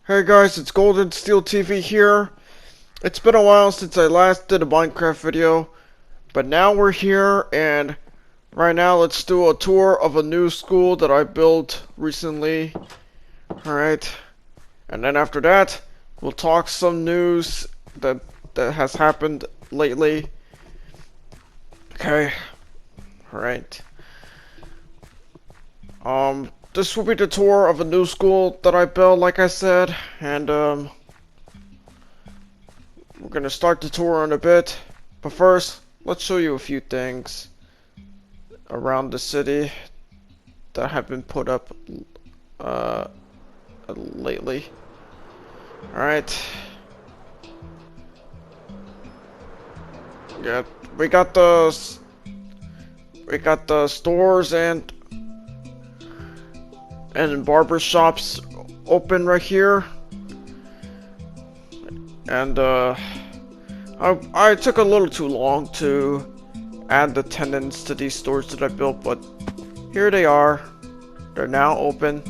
Hey guys, it's GoldenSteelTV here. It's been a while since I last did a Minecraft video, but now we're here, and right now let's do a tour of a new school that I built recently. Alright, and then after that, we'll talk some news that has happened lately. Okay, alright. This will be the tour of a new school that I built, like I said, and we're gonna start the tour in a bit. But first, let's show you a few things around the city that have been put up lately. Alright. Yeah, we got the stores and barber shops open right here. And I took a little too long to add the tenants to these stores that I built, but here they are. They're now open,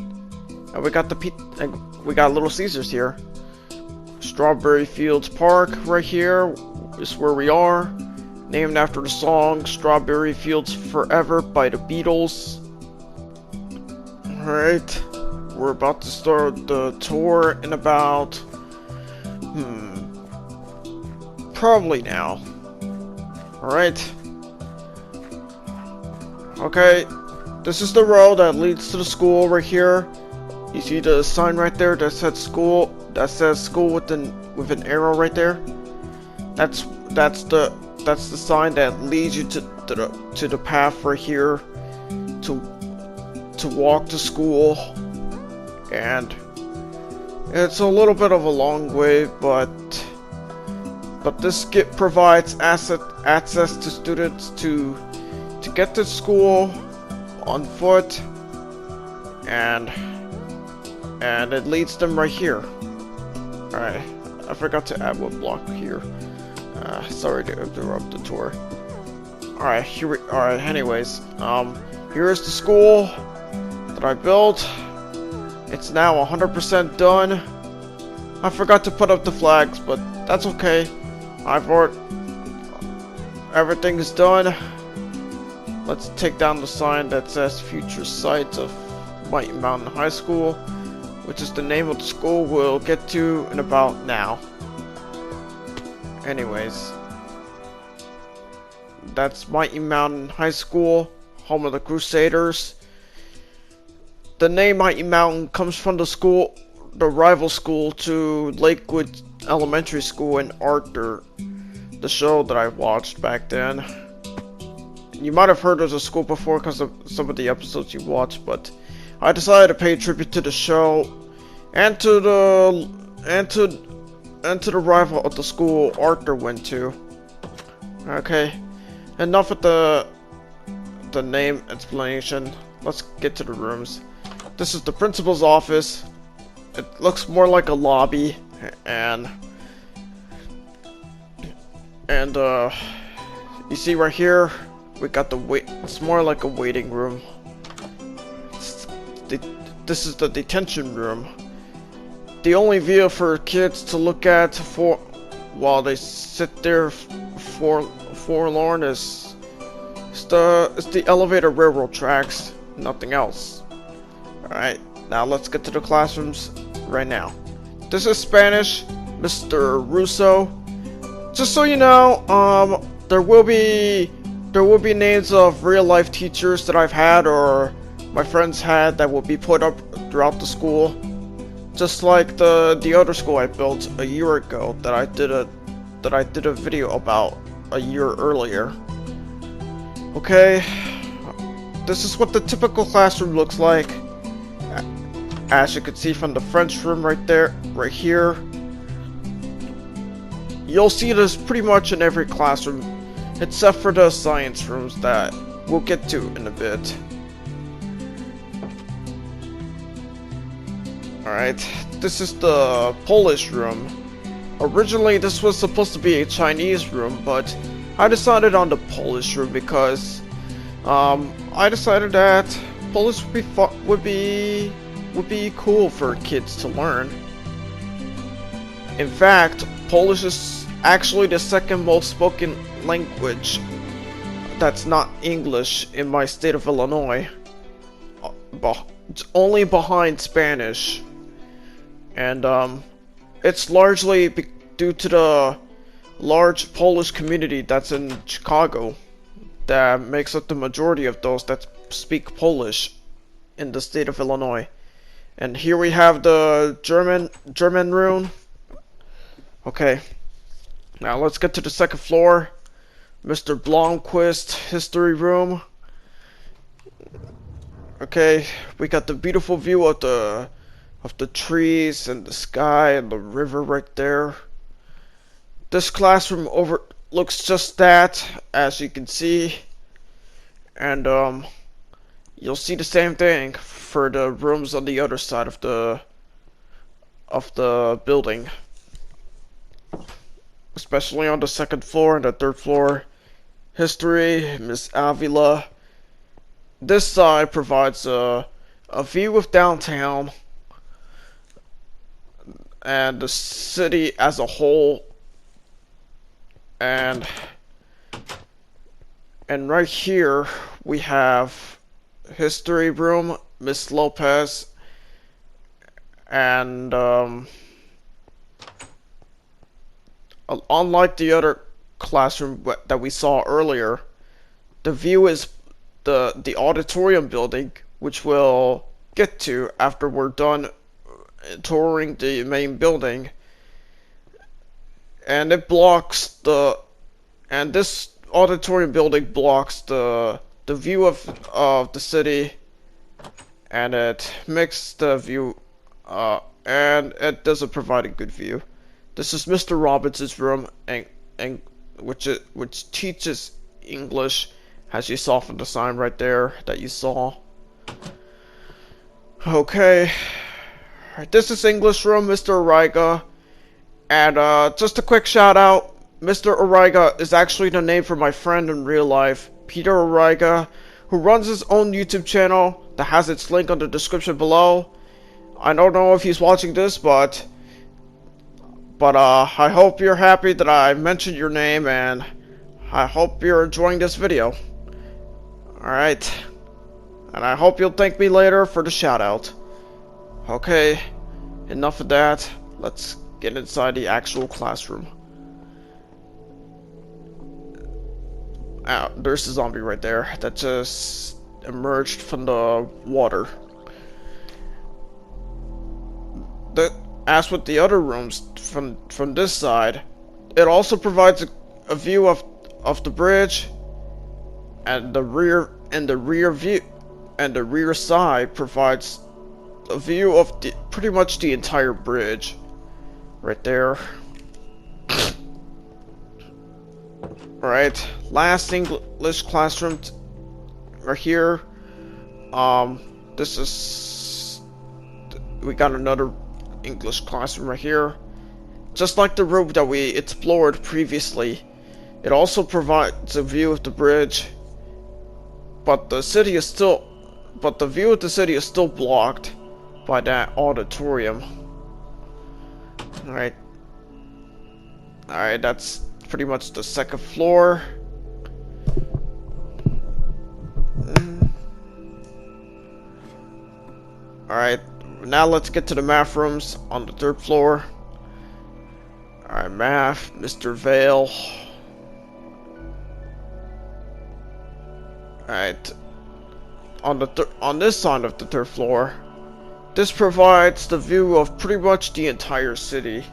and we got Little Caesars here. Strawberry Fields Park right here is where we are, named after the song "Strawberry Fields Forever" by the Beatles. Alright, we're about to start the tour in about probably now. Alright. Okay, this is the road that leads to the school right here. You see the sign right there that says school with an arrow right there? That's the sign that leads you to the path right here to walk to school. And it's a little bit of a long way, but this provides access to students to get to school on foot, and it leads them right here. Alright, I forgot to add one block here. Sorry to interrupt the tour. Alright, anyways, here's the school that I built. It's now 100% done. I forgot to put up the flags, but that's okay. Everything is done. Let's take down the sign that says future site of Mighty Mountain High School, which is the name of the school we'll get to in about now. Anyways, that's Mighty Mountain High School, home of the Crusaders. The name Mighty Mountain comes from the rival school to Lakewood Elementary School in Arthur, the show that I watched back then. You might have heard of the school before because of some of the episodes you watched, but I decided to pay tribute to the show and to the rival of the school Arthur went to. Okay, enough with the name explanation. Let's get to the rooms. This is the principal's office. It looks more like a lobby, and you see right here we got it's more like a waiting room. This is the detention room. The only view for kids to look at while they sit there forlorn is the elevator railroad tracks, nothing else. Alright, now let's get to the classrooms right now. This is Spanish, Mr. Russo. Just so you know, there will be names of real life teachers that I've had or my friends had that will be put up throughout the school. Just like the other school I built a year ago that I did a video about a year earlier. Okay, this is what the typical classroom looks like. As you can see from the French room right here. You'll see this pretty much in every classroom, except for the science rooms that we'll get to in a bit. Alright, this is the Polish room. Originally this was supposed to be a Chinese room, but I decided on the Polish room because I decided that Polish would be cool for kids to learn. In fact, Polish is actually the second most spoken language that's not English in my state of Illinois. It's only behind Spanish. And it's largely due to the large Polish community that's in Chicago that makes up the majority of those that speak Polish in the state of Illinois. And here we have the German room. Okay, now let's get to the second floor. Mr. Blomquist history room. Okay, we got the beautiful view of the trees and the sky and the river right there. This classroom overlooks just that, as you can see. And you'll see the same thing for the rooms on the other side of the building. Especially on the second floor and the third floor. History, Miss Avila. This side provides a view of downtown and the city as a whole. And right here we have history room, Miss Lopez, and unlike the other classroom that we saw earlier, the view is the auditorium building, which we'll get to after we're done touring the main building. And it blocks this auditorium building blocks the view of the city, and it makes the view and it doesn't provide a good view. This is Mr. Robinson's room, and which teaches English, as you saw from the sign right there that you saw. Okay, this is English room, Mr. Ariga, and just a quick shout out. Mr. Ariga is actually the name for my friend in real life, Peter Ariga, who runs his own YouTube channel that has its link on the description below. I don't know if he's watching this, but I hope you're happy that I mentioned your name, and I hope you're enjoying this video. Alright, and I hope you'll thank me later for the shout out. Okay, enough of that. Let's get inside the actual classroom. There's a zombie right there that just emerged from the water. As with the other rooms from this side, it also provides a view of the bridge, and the rear side provides a view of pretty much the entire bridge right there. Alright, last English classroom right here. We got another English classroom right here. Just like the room that we explored previously, it also provides a view of the bridge, but the view of the city is still blocked by that auditorium. Alright, that's pretty much the second floor. Alright, now let's get to the math rooms on the third floor. Alright, math, Mr. Vale. Alright, on this side of the third floor, this provides the view of pretty much the entire city.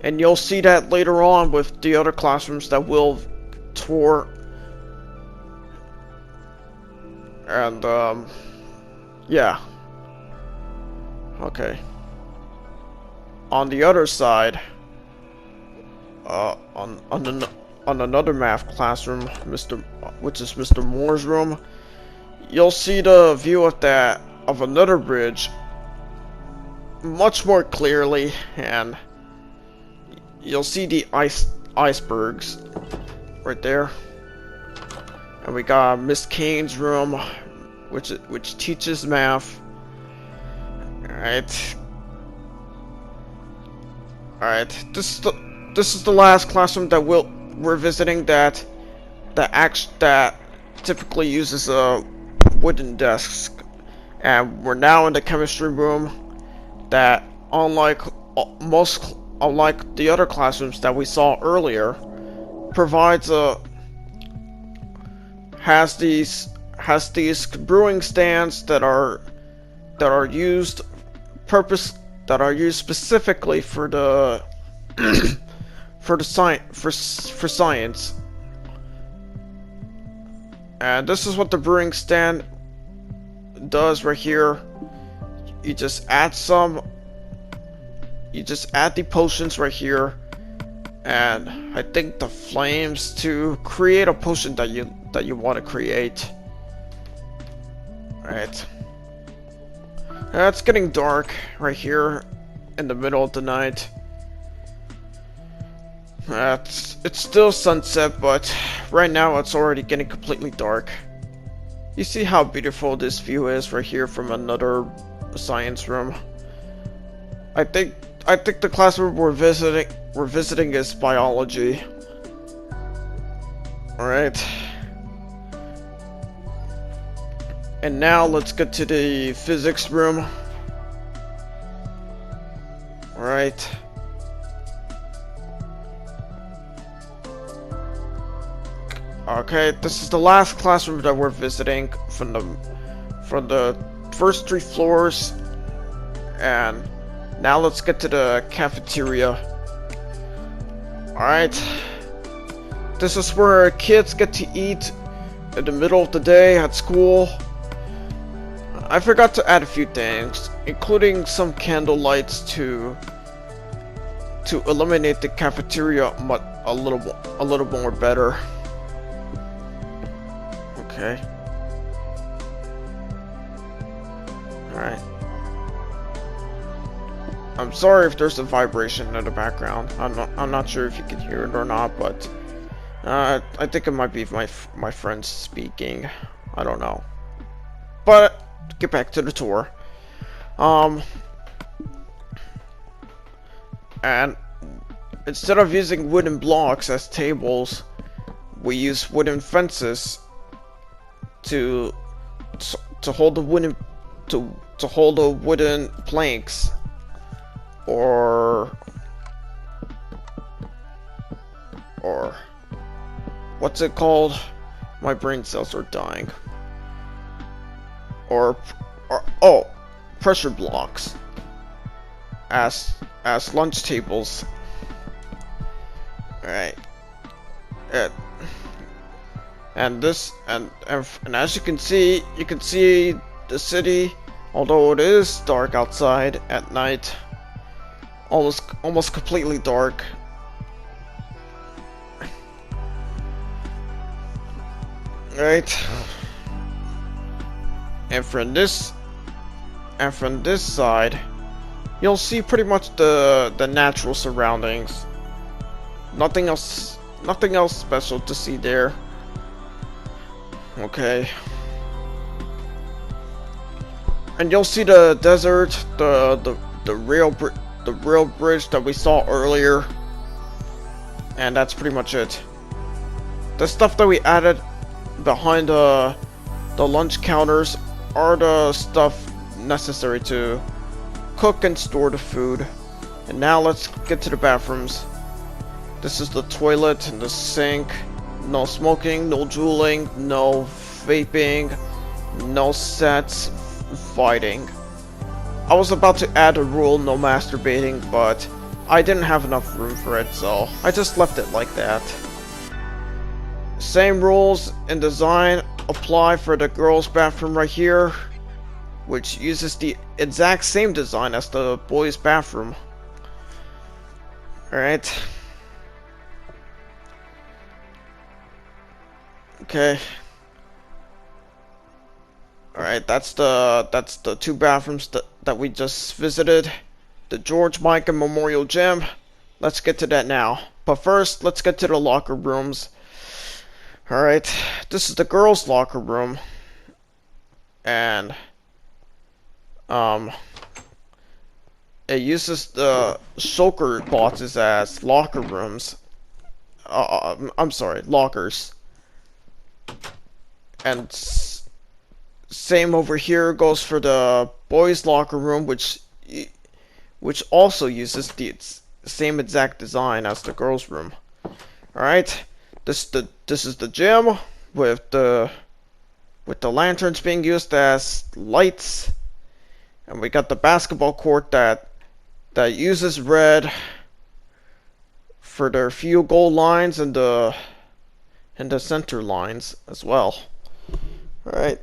And you'll see that later on with the other classrooms that we'll tour. And, yeah. Okay. On the other side, on another math classroom, which is Mr. Moore's room, you'll see the view of another bridge much more clearly, and you'll see the icebergs right there. And we got Miss Kane's room, which teaches math. Alright. Alright, this is the last classroom that we're visiting that that typically uses a wooden desk, and we're now in the chemistry room that, unlike the other classrooms that we saw earlier, provides a has these brewing stands that are used specifically for the for science. And this is what the brewing stand does right here. You just add the potions right here, and I think the flames to create a potion that you want to create. Right. It's getting dark right here in the middle of the night. It's still sunset, but right now it's already getting completely dark. You see how beautiful this view is right here from another science room. I think the classroom we're visiting is biology. Alright. And now let's get to the physics room. Alright. Okay, this is the last classroom that we're visiting from the first 3 floors, and now let's get to the cafeteria. Alright. This is where kids get to eat in the middle of the day at school. I forgot to add a few things, including some candle lights to illuminate the cafeteria a little more better. Okay. Alright. I'm sorry if there's a vibration in the background. I'm not sure if you can hear it or not, but I think it might be my friend speaking. I don't know. But get back to the tour. And instead of using wooden blocks as tables, we use wooden fences to hold the wooden planks, or what's it called? My brain cells are dying. Or pressure blocks as lunch tables. Alright. And as you can see the city, although it is dark outside at night, almost completely dark. Right. And from this side, you'll see pretty much the natural surroundings. Nothing else special to see there. Okay. And you'll see the desert, the rail bridge that we saw earlier, and that's pretty much it. The stuff that we added behind the lunch counters are the stuff necessary to cook and store the food. And now let's get to the bathrooms. This is the toilet and the sink. No smoking, no drooling, no vaping, no sets, fighting. I was about to add a rule, no masturbating, but I didn't have enough room for it, so I just left it like that. Same rules in design apply for the girls' bathroom right here, which uses the exact same design as the boys' bathroom. Alright. Okay. Alright, that's the 2 bathrooms that we just visited. The George Mikan Memorial Gym. Let's get to that now. But first, let's get to the locker rooms. Alright, this is the girls' locker room. And it uses the shulker boxes as locker rooms. I'm sorry, lockers. And same over here goes for the boys' locker room, which also uses the same exact design as the girls' room. All right, this is the gym with the lanterns being used as lights, and we got the basketball court that uses red for their field goal lines and the center lines as well. All right.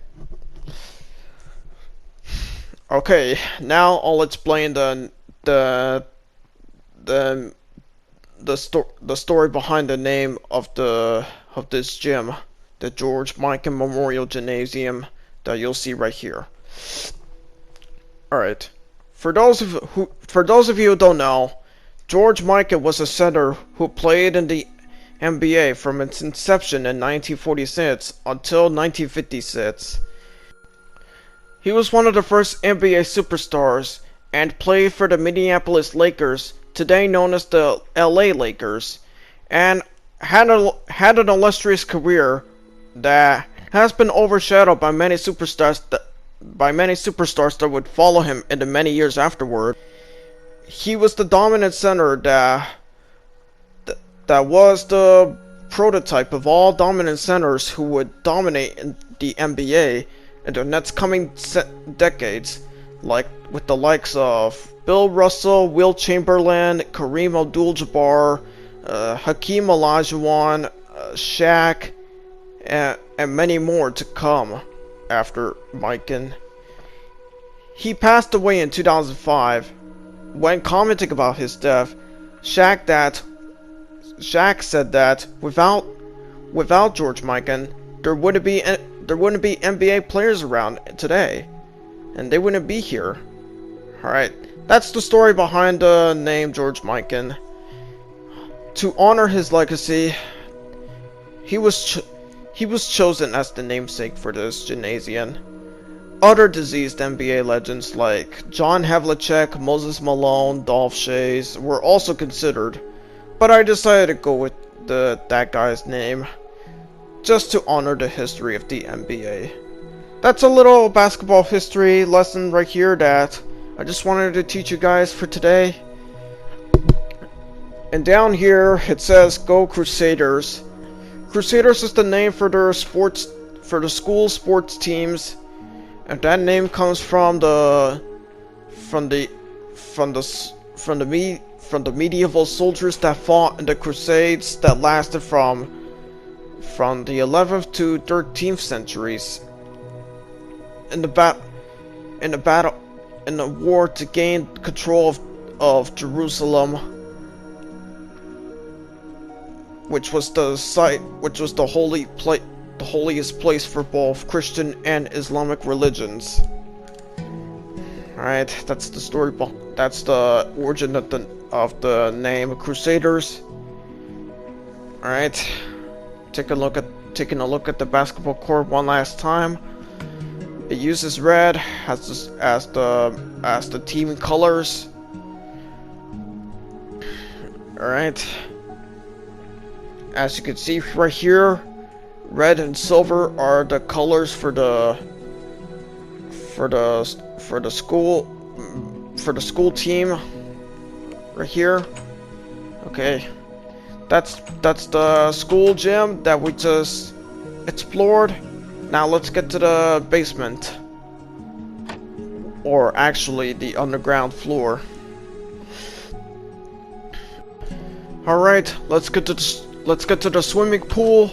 Okay, now I'll explain the story behind the name of this gym, the George Mikan Memorial Gymnasium that you'll see right here. All right, for those of you who don't know, George Mikan was a center who played in the NBA from its inception in 1946 until 1956. He was one of the first NBA superstars and played for the Minneapolis Lakers, today known as the LA Lakers, and had an illustrious career that has been overshadowed by many superstars that would follow him in the many years afterward. He was the dominant center that was the prototype of all dominant centers who would dominate in the NBA in the next coming decades, like with the likes of Bill Russell, Wilt Chamberlain, Kareem Abdul-Jabbar, Hakeem Olajuwon, Shaq, and many more to come after Mikan. He passed away in 2005. When commenting about his death, Shaq said that without George Mikan, there wouldn't be NBA players around today, and they wouldn't be here. Alright, that's the story behind the name George Mikan. To honor his legacy, he was chosen as the namesake for this gymnasium. Other deceased NBA legends like John Havlicek, Moses Malone, Dolph Schayes were also considered, but I decided to go with that guy's name, just to honor the history of the NBA. That's a little basketball history lesson right here that I just wanted to teach you guys for today. And down here it says Go Crusaders. Crusaders is the name for the school sports teams, and that name comes from the medieval soldiers that fought in the Crusades that lasted from the 11th to 13th centuries. In the war to gain control of Jerusalem, which was the holiest place for both Christian and Islamic religions. Alright, that's the story. That's the origin of the name Crusaders. Alright, taking a look at the basketball court one last time. It uses red as the team colors. Alright. As you can see right here, red and silver are the colors for the school team right here. Okay. That's the school gym that we just explored. Now let's get to the basement, or actually the underground floor. All right, let's get to the swimming pool.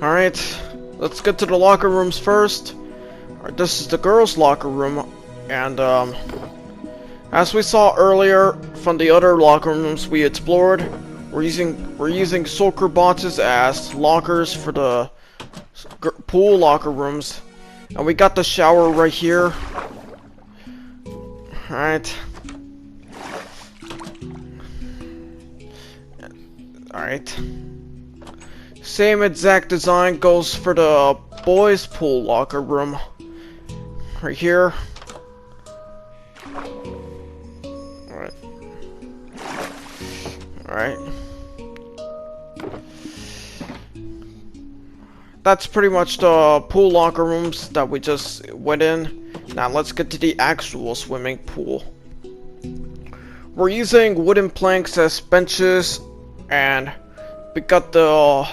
All right, let's get to the locker rooms first. All right, this is the girls' locker room, and as we saw earlier from the other locker rooms we explored, we're using soccer boxes as lockers for the pool locker rooms, and we got the shower right here. Alright. Alright. Same exact design goes for the boys' pool locker room right here. Alright. Alright. That's pretty much the pool locker rooms that we just went in. Now let's get to the actual swimming pool. We're using wooden planks as benches, and we got the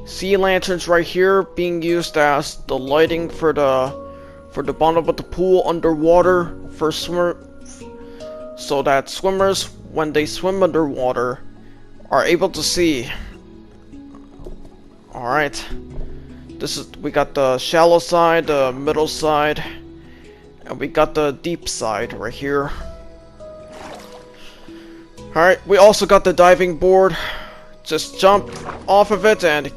sea lanterns right here being used as the lighting for the bottom of the pool underwater for so that swimmers, when they swim underwater, are able to see. Alright. We got the shallow side, the middle side, and we got the deep side right here. Alright, we also got the diving board. Just jump off of it and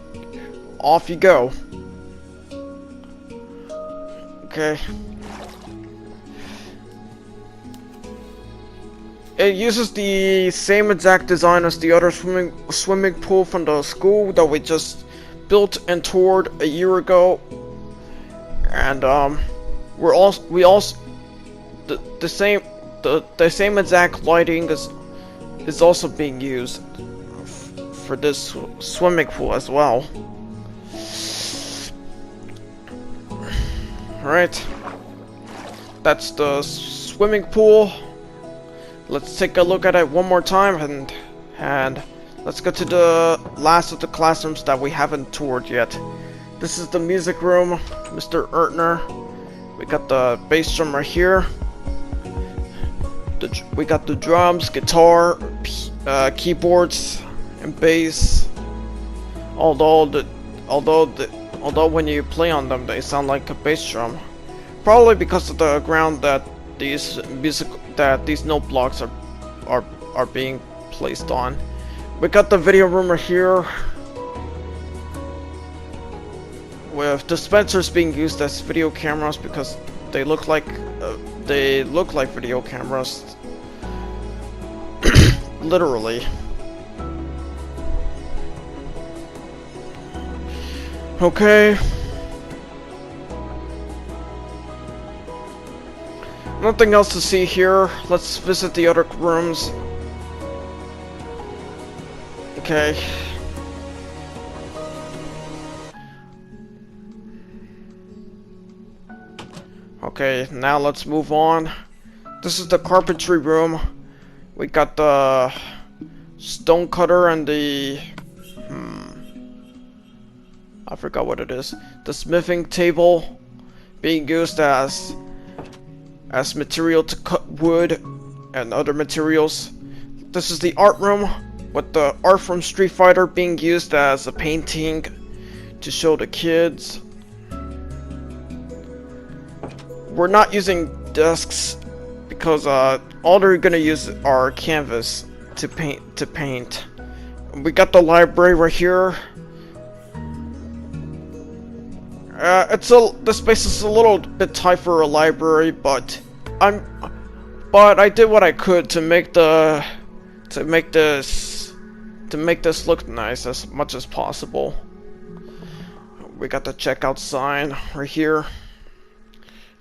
off you go. Okay. It uses the same exact design as the other swimming pool from the school that we just built and toured a year ago. And the same exact lighting is also being used for this swimming pool as well. Alright, that's the swimming pool. Let's take a look at it one more time, and let's go to the last of the classrooms that we haven't toured yet. This is the music room, Mr. Ertner. We got the bass drum right here. We got the drums, guitar, keyboards, and bass. Although when you play on them, they sound like a bass drum. Probably because of the ground that these note blocks are being placed on. We got the video room right here, with dispensers being used as video cameras because they look like video cameras. Literally. Okay. Nothing else to see here. Let's visit the other rooms. Okay. Okay, now let's move on. This is the carpentry room. We got the stone cutter and the I forgot what it is. The smithing table being used as material to cut wood and other materials. This is the art room with the art from Street Fighter being used as a painting to show the kids. We're not using desks because all they're gonna use are canvas to paint. We got the library right here. The space is a little bit tight for a library, but I did what I could to make this look nice as much as possible. We got the checkout sign right here,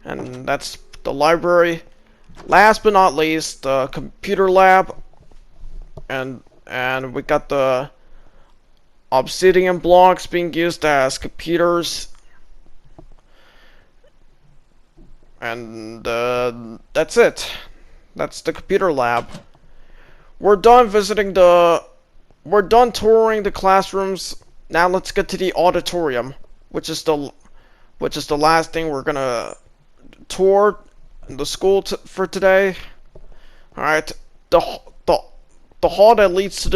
and that's the library. Last but not least, the computer lab, and we got the obsidian blocks being used as computers. And that's it. That's the computer lab. We're done touring the classrooms. Now let's get to the auditorium, which is the last thing we're gonna tour in the school for today. All right, the hall that leads to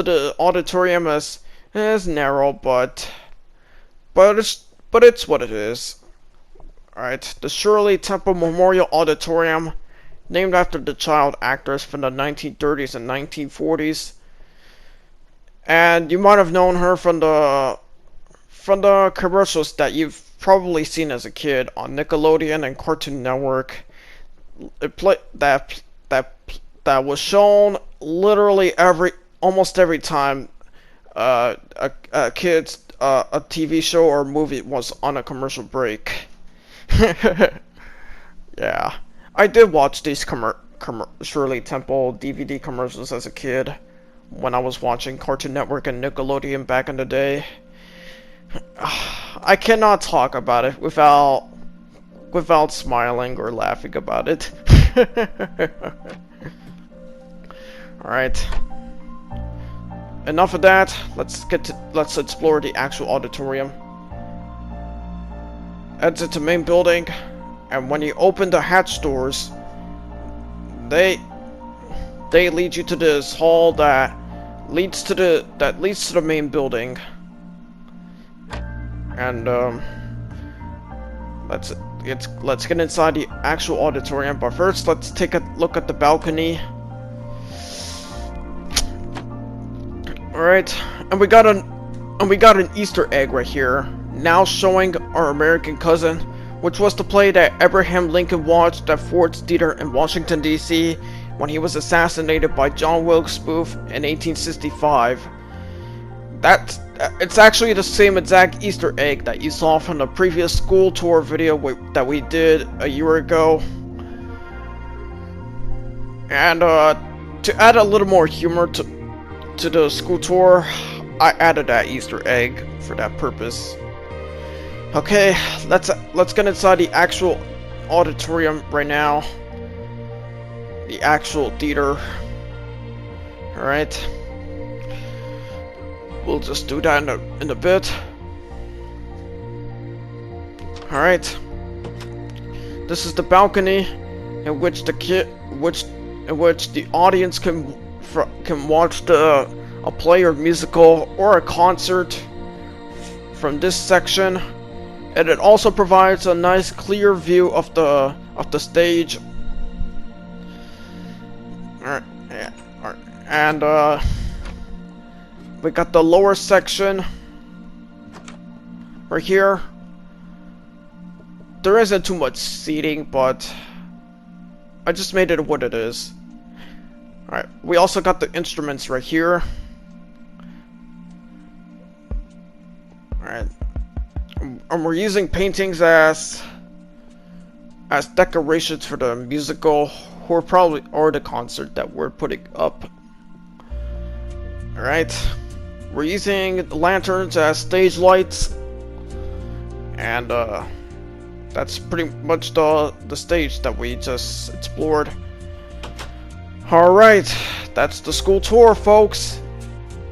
the auditorium is narrow, but it's what it is. Alright, the Shirley Temple Memorial Auditorium, named after the child actors from the 1930s and 1940s. And you might have known her from the commercials that you've probably seen as a kid on Nickelodeon and Cartoon Network. That was shown literally almost every time a TV show or movie was on a commercial break. Yeah, I did watch these Shirley Temple DVD commercials as a kid. when I was watching Cartoon Network and Nickelodeon back in the day. I cannot talk about it without smiling or laughing about it. Alright. Enough of that. Let's explore the actual auditorium. Exit to main building, and when you open the hatch doors, they lead you to this hall that leads to the main building. And let's get inside the actual auditorium, but first let's take a look at the balcony. Alright, and we got an Easter egg right here, now showing our American cousin, which was the play that Abraham Lincoln watched at Ford's Theater in Washington, D.C. when he was assassinated by John Wilkes Booth in 1865. It's actually the same exact Easter egg that you saw from the previous school tour video that we did a year ago. And to add a little more humor to the school tour, I added that Easter egg for that purpose. Okay, let's get inside the actual auditorium right now. The actual theater. Alright. We'll just do that in a bit. Alright. This is the balcony in which the audience can watch a play or musical or a concert from this section. And it also provides a nice clear view of the stage. Alright, yeah. Alright. And we got the lower section right here. There isn't too much seating, but I just made it what it is. Alright, we also got the instruments right here. Alright. And we're using paintings as decorations for the musical or the concert that we're putting up. Alright. We're using lanterns as stage lights. And that's pretty much the stage that we just explored. Alright, that's the school tour, folks.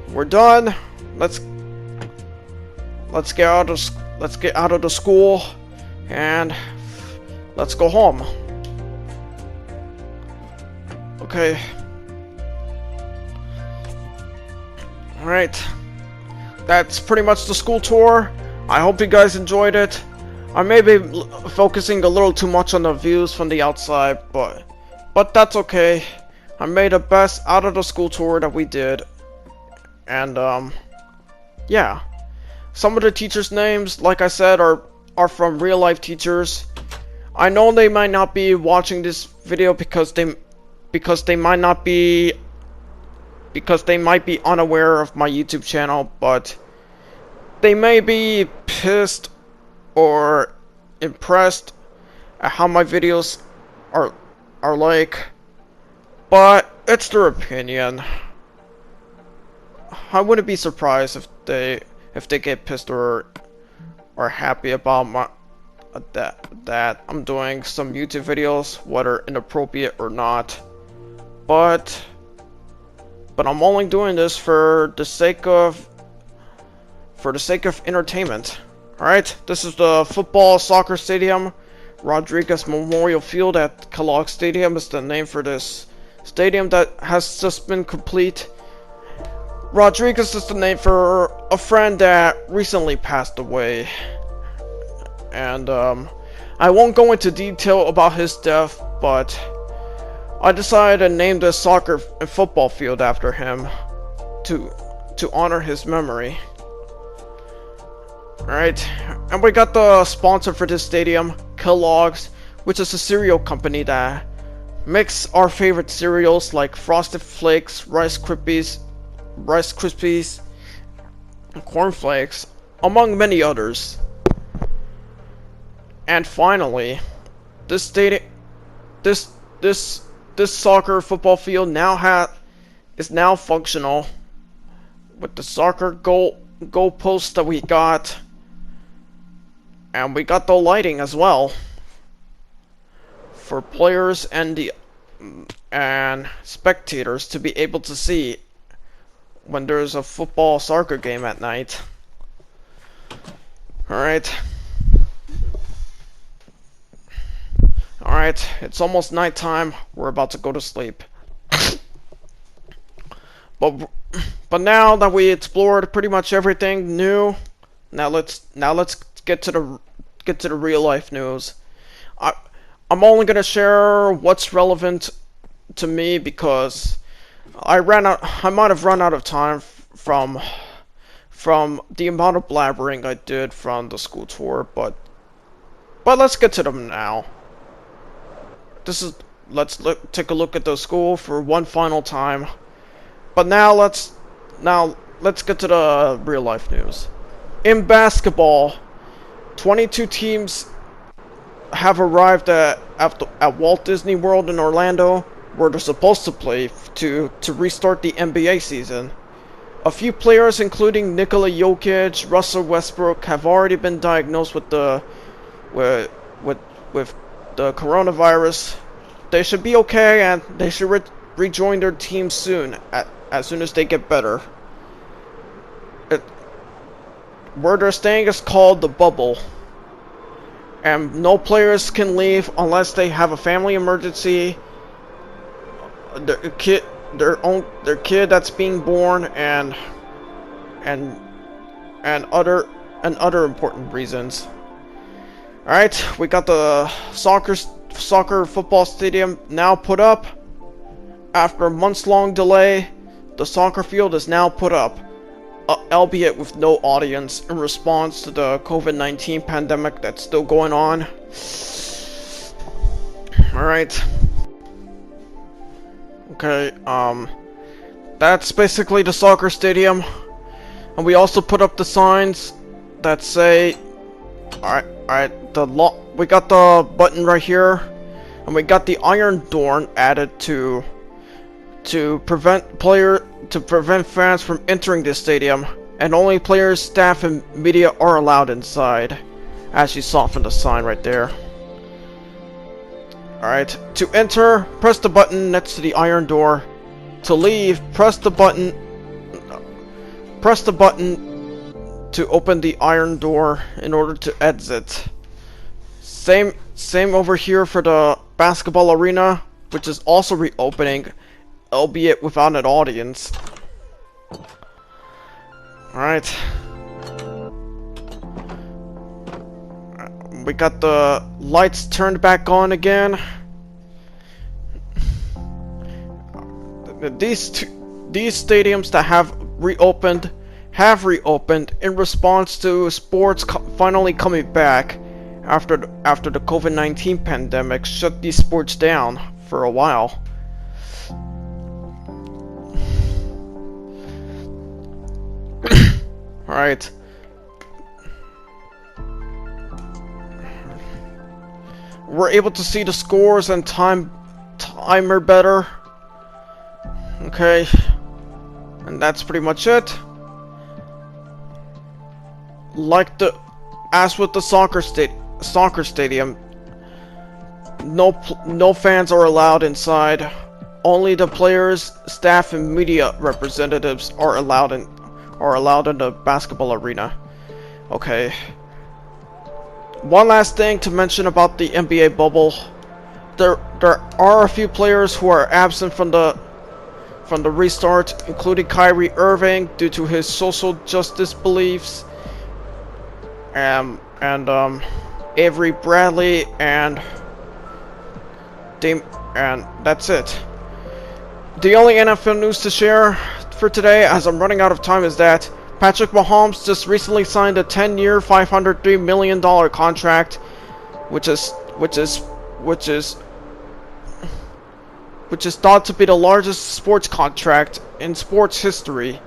We're done. Let's get out of the school and let's go home. Okay. Alright. That's pretty much the school tour. I hope you guys enjoyed it. I may be focusing a little too much on the views from the outside, but that's okay. I made the best out of the school tour that we did. And yeah. Some of the teachers' names, like I said, are from real life teachers. I know they might not be watching this video because they might be unaware of my YouTube channel, but they may be pissed or impressed at how my videos are like, but it's their opinion. I wouldn't be surprised if they get pissed or happy about that I'm doing some YouTube videos, whether inappropriate or not. But I'm only doing this for the sake of entertainment. Alright, this is the football soccer stadium. Rodriguez Memorial Field at Kellogg Stadium is the name for this stadium that has just been complete. Rodriguez is the name for a friend that recently passed away. And I won't go into detail about his death, but I decided to name the soccer and football field after him to honor his memory. Alright, and we got the sponsor for this stadium, Kellogg's, which is a cereal company that makes our favorite cereals like Frosted Flakes, Rice Krispies, and Corn Flakes, among many others. And finally, this soccer football field now is now functional with the soccer goal posts that we got, and we got the lighting as well for players and spectators to be able to see when there's a football soccer game at night. Alright, it's almost nighttime. We're about to go to sleep. But now that we explored pretty much everything new, now let's get to the real life news. I'm only gonna share what's relevant to me because I might have run out of time from the amount of blabbering I did from the school tour, but let's get to them now. Let's take a look at the school for one final time. But now let's get to the real life news. In basketball, 22 teams have arrived at Walt Disney World in Orlando, where they're supposed to play to restart the NBA season. A few players, including Nikola Jokic, Russell Westbrook, have already been diagnosed with the coronavirus. They should be okay, and they should rejoin their team soon, as soon as they get better. Where they're staying is called the Bubble, and no players can leave unless they have a family emergency, their kid that's being born, and other important reasons. All right, we got the soccer football stadium now put up. After a months-long delay, the soccer field is now put up, albeit with no audience in response to the COVID-19 pandemic that's still going on. Alright. Okay, that's basically the soccer stadium. And we also put up the signs that say, alright, we got the button right here, and we got the iron door added to prevent fans from entering the stadium, and only players, staff, and media are allowed inside, as you saw from the sign right there. Alright, to enter, press the button next to the iron door. To leave, press the button to open the iron door in order to exit. Same over here for the basketball arena, which is also reopening, albeit without an audience. Alright. We got the lights turned back on again. These stadiums that have reopened in response to sports finally coming back after the COVID-19 pandemic shut these sports down for a while. Alright. We're able to see the scores and timer better. Okay. And that's pretty much it. As with the soccer stadium, no fans are allowed inside. Only the players, staff, and media representatives are allowed in the basketball arena. Okay. One last thing to mention about the NBA bubble. There are a few players who are absent from the restart, including Kyrie Irving due to his social justice beliefs, and Avery Bradley, and that's it. The only NFL news to share for today, as I'm running out of time, is that Patrick Mahomes just recently signed a 10-year, $503 million contract, which is thought to be the largest sports contract in sports history,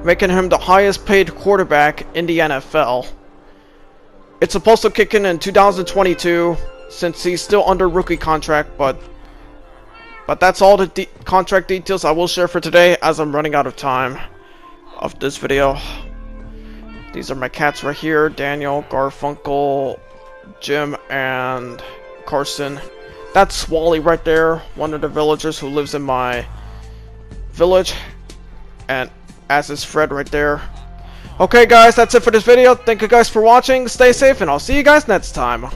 making him the highest paid quarterback in the NFL. It's supposed to kick in 2022, since he's still under rookie contract, but But that's all the contract details I will share for today, as I'm running out of time of this video. These are my cats right here, Daniel, Garfunkel, Jim, and Carson. That's Wally right there, one of the villagers who lives in my village, and as is Fred right there. Okay guys, that's it for this video. Thank you guys for watching, stay safe, and I'll see you guys next time.